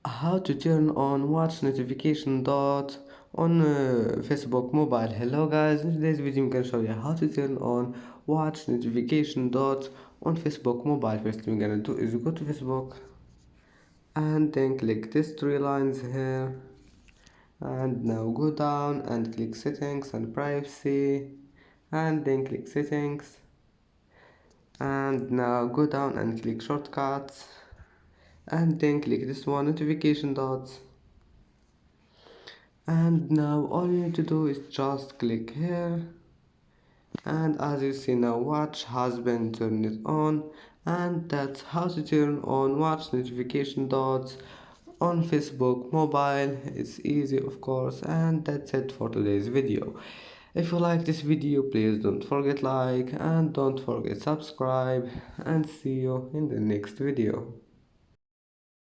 How to turn on watch notification dot on Facebook mobile. Hello guys, in today's video I'm gonna show you how to turn on watch notification dot on Facebook mobile. First thing we're gonna do is go to Facebook and then click these three lines here, and now go down and click settings and privacy, and then click settings, and now go down and click shortcuts, and then click this one, notification dots. And now all you need to do is just click here, and as you see now watch has been turned on. And that's how to turn on watch notification dots on Facebook mobile. It's easy of course, and that's it for today's video. If you like this video, please don't forget like and don't forget subscribe, and see you in the next video.